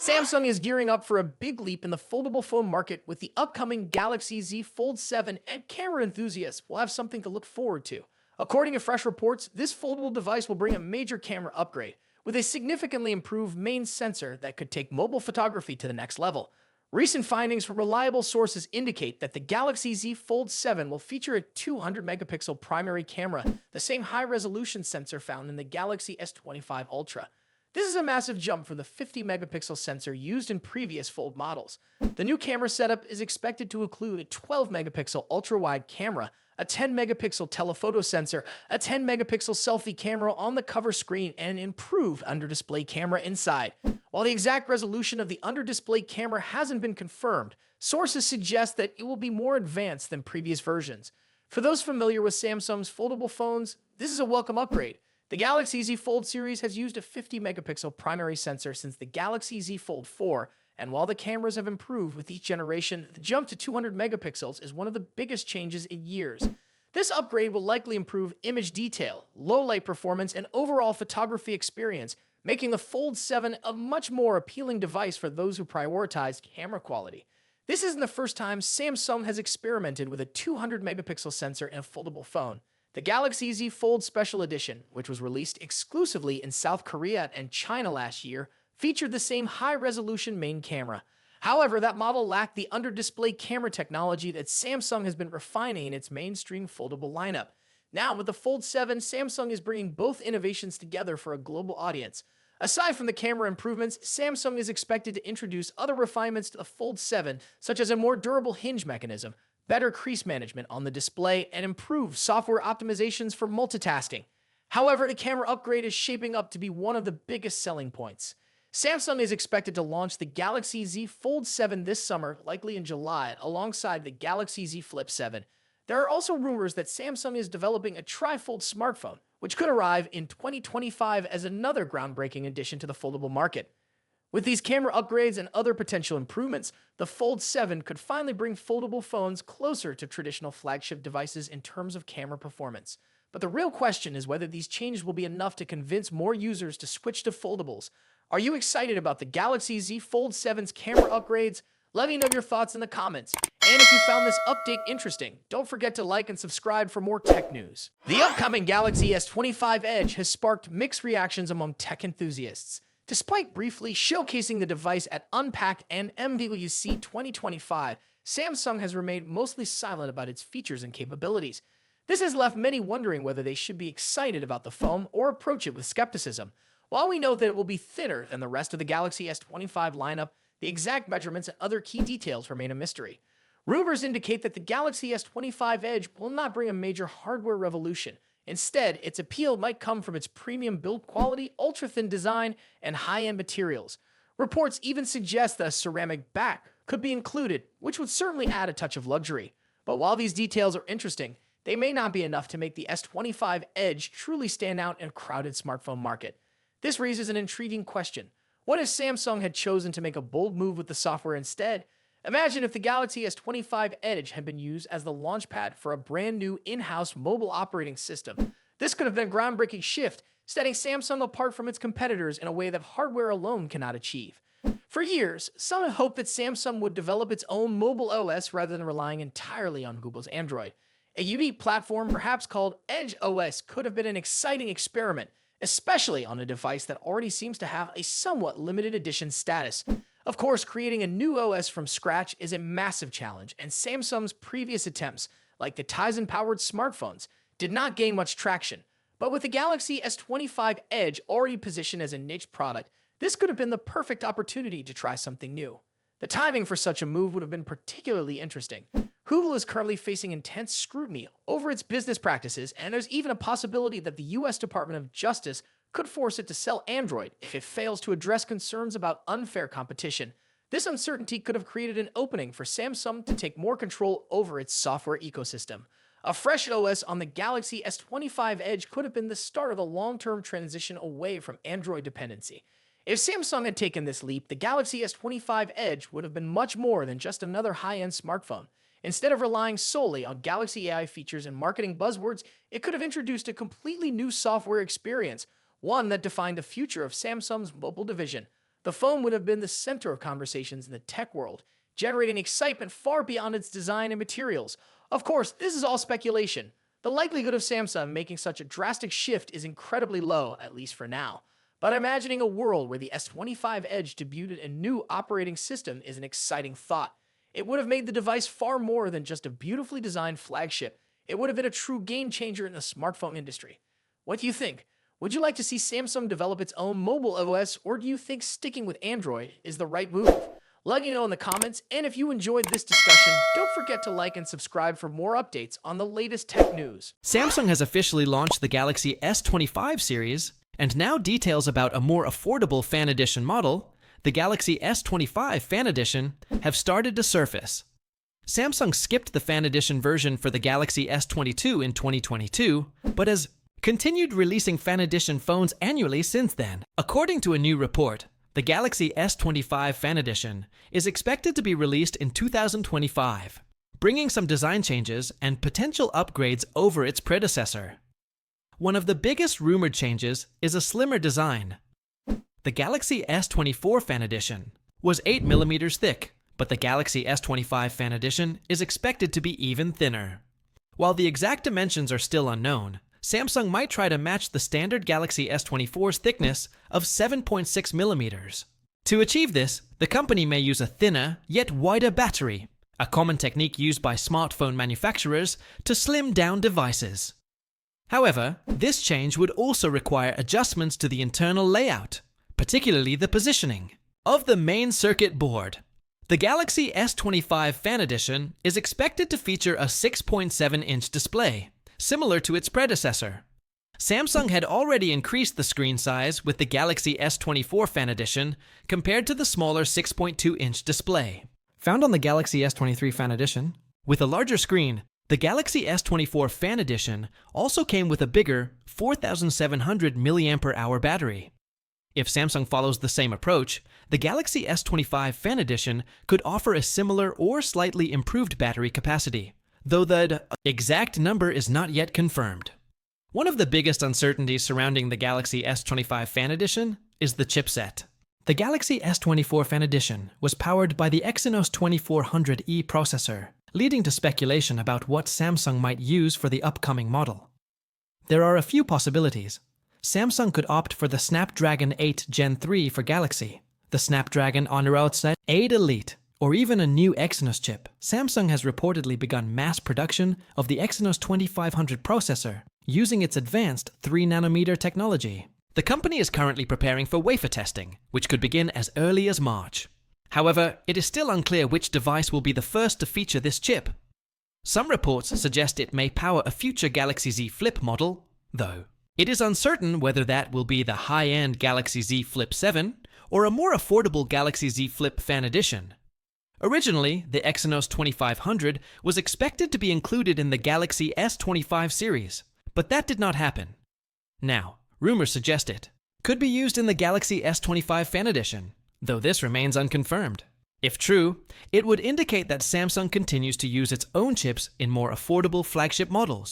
Samsung is gearing up for a big leap in the foldable phone market with the upcoming Galaxy Z Fold 7, and camera enthusiasts will have something to look forward to. According to fresh reports, this foldable device will bring a major camera upgrade with a significantly improved main sensor that could take mobile photography to the next level. Recent findings from reliable sources indicate that the Galaxy Z Fold 7 will feature a 200 megapixel primary camera, the same high resolution sensor found in the Galaxy S25 Ultra. This is a massive jump from the 50 megapixel sensor used in previous Fold models. The new camera setup is expected to include a 12 megapixel ultra-wide camera, a 10 megapixel telephoto sensor, a 10 megapixel selfie camera on the cover screen, and an improved under-display camera inside. While the exact resolution of the under-display camera hasn't been confirmed, sources suggest that it will be more advanced than previous versions. For those familiar with Samsung's foldable phones, this is a welcome upgrade. The Galaxy Z Fold series has used a 50 megapixel primary sensor since the Galaxy Z Fold 4, and while the cameras have improved with each generation, the jump to 200 megapixels is one of the biggest changes in years. This upgrade will likely improve image detail, low light performance, and overall photography experience, making the Fold 7 a much more appealing device for those who prioritize camera quality. This isn't the first time Samsung has experimented with a 200 megapixel sensor in a foldable phone. The Galaxy Z Fold Special Edition, which was released exclusively in South Korea and China last year, featured the same high-resolution main camera. However, that model lacked the under-display camera technology that Samsung has been refining in its mainstream foldable lineup. Now, with the Fold 7, Samsung is bringing both innovations together for a global audience. Aside from the camera improvements, Samsung is expected to introduce other refinements to the Fold 7, such as a more durable hinge mechanism, better crease management on the display, and improved software optimizations for multitasking. However, the camera upgrade is shaping up to be one of the biggest selling points. Samsung is expected to launch the Galaxy Z Fold 7 this summer, likely in July, alongside the Galaxy Z Flip 7. There are also rumors that Samsung is developing a tri-fold smartphone, which could arrive in 2025 as another groundbreaking addition to the foldable market. With these camera upgrades and other potential improvements, the Fold 7 could finally bring foldable phones closer to traditional flagship devices in terms of camera performance. But the real question is whether these changes will be enough to convince more users to switch to foldables. Are you excited about the Galaxy Z Fold 7's camera upgrades? Let me know your thoughts in the comments. And if you found this update interesting, don't forget to like and subscribe for more tech news. The upcoming Galaxy S25 Edge has sparked mixed reactions among tech enthusiasts. Despite briefly showcasing the device at Unpacked and MWC 2025, Samsung has remained mostly silent about its features and capabilities. This has left many wondering whether they should be excited about the phone or approach it with skepticism. While we know that it will be thinner than the rest of the Galaxy S25 lineup, the exact measurements and other key details remain a mystery. Rumors indicate that the Galaxy S25 Edge will not bring a major hardware revolution. Instead, its appeal might come from its premium build quality, ultra-thin design, and high-end materials. Reports even suggest that a ceramic back could be included, which would certainly add a touch of luxury. But while these details are interesting, they may not be enough to make the S25 Edge truly stand out in a crowded smartphone market. This raises an intriguing question. What if Samsung had chosen to make a bold move with the software instead? Imagine if the Galaxy S25 Edge had been used as the launchpad for a brand new in-house mobile operating system. This could have been a groundbreaking shift, setting Samsung apart from its competitors in a way that hardware alone cannot achieve. For years, some had hoped that Samsung would develop its own mobile OS rather than relying entirely on Google's Android. A unique platform, perhaps called Edge OS, could have been an exciting experiment, especially on a device that already seems to have a somewhat limited edition status. Of course, creating a new OS from scratch is a massive challenge, and Samsung's previous attempts, like the Tizen-powered smartphones, did not gain much traction. But with the Galaxy S25 Edge already positioned as a niche product, this could have been the perfect opportunity to try something new. The timing for such a move would have been particularly interesting. Google is currently facing intense scrutiny over its business practices, and there's even a possibility that the US Department of Justice could force it to sell Android if it fails to address concerns about unfair competition. This uncertainty could have created an opening for Samsung to take more control over its software ecosystem. A fresh OS on the Galaxy S25 Edge could have been the start of a long-term transition away from Android dependency. If Samsung had taken this leap, the Galaxy S25 Edge would have been much more than just another high-end smartphone. Instead of relying solely on Galaxy AI features and marketing buzzwords, it could have introduced a completely new software experience, one that defined the future of Samsung's mobile division. The phone would have been the center of conversations in the tech world, generating excitement far beyond its design and materials. Of course, this is all speculation. The likelihood of Samsung making such a drastic shift is incredibly low, at least for now. But imagining a world where the S25 Edge debuted a new operating system is an exciting thought. It would have made the device far more than just a beautifully designed flagship. It would have been a true game changer in the smartphone industry. What do you think? Would you like to see Samsung develop its own mobile OS, or do you think sticking with Android is the right move? Let me know in the comments, and if you enjoyed this discussion, don't forget to like and subscribe for more updates on the latest tech news. Samsung has officially launched the Galaxy S25 series, and now details about a more affordable Fan Edition model, the Galaxy S25 Fan Edition, have started to surface. Samsung skipped the Fan Edition version for the Galaxy S22 in 2022, but has continued releasing Fan Edition phones annually since then. According to a new report, the Galaxy S25 Fan Edition is expected to be released in 2025, bringing some design changes and potential upgrades over its predecessor. One of the biggest rumored changes is a slimmer design. The Galaxy S24 Fan Edition was 8mm thick, but the Galaxy S25 Fan Edition is expected to be even thinner. While the exact dimensions are still unknown, Samsung might try to match the standard Galaxy S24's thickness of 7.6mm. To achieve this, the company may use a thinner, yet wider battery, a common technique used by smartphone manufacturers to slim down devices. However, this change would also require adjustments to the internal layout, particularly the positioning of the main circuit board. The Galaxy S25 Fan Edition is expected to feature a 6.7-inch display, similar to its predecessor. Samsung had already increased the screen size with the Galaxy S24 Fan Edition compared to the smaller 6.2-inch display found on the Galaxy S23 Fan Edition. With a larger screen, the Galaxy S24 Fan Edition also came with a bigger 4,700 mAh battery. If Samsung follows the same approach, the Galaxy S25 Fan Edition could offer a similar or slightly improved battery capacity, though the exact number is not yet confirmed. One of the biggest uncertainties surrounding the Galaxy S25 Fan Edition is the chipset. The Galaxy S24 Fan Edition was powered by the Exynos 2400E processor, leading to speculation about what Samsung might use for the upcoming model. There are a few possibilities. Samsung could opt for the Snapdragon 8 Gen 3 for Galaxy, the Snapdragon Honor 8 Elite, or even a new Exynos chip. Samsung has reportedly begun mass production of the Exynos 2500 processor, using its advanced 3nm technology. The company is currently preparing for wafer testing, which could begin as early as March. However, it is still unclear which device will be the first to feature this chip. Some reports suggest it may power a future Galaxy Z Flip model, though. It is uncertain whether that will be the high-end Galaxy Z Flip 7 or a more affordable Galaxy Z Flip Fan Edition. Originally, the Exynos 2500 was expected to be included in the Galaxy S25 series, but that did not happen. Now, rumors suggest it could be used in the Galaxy S25 Fan Edition, though this remains unconfirmed. If true, it would indicate that Samsung continues to use its own chips in more affordable flagship models,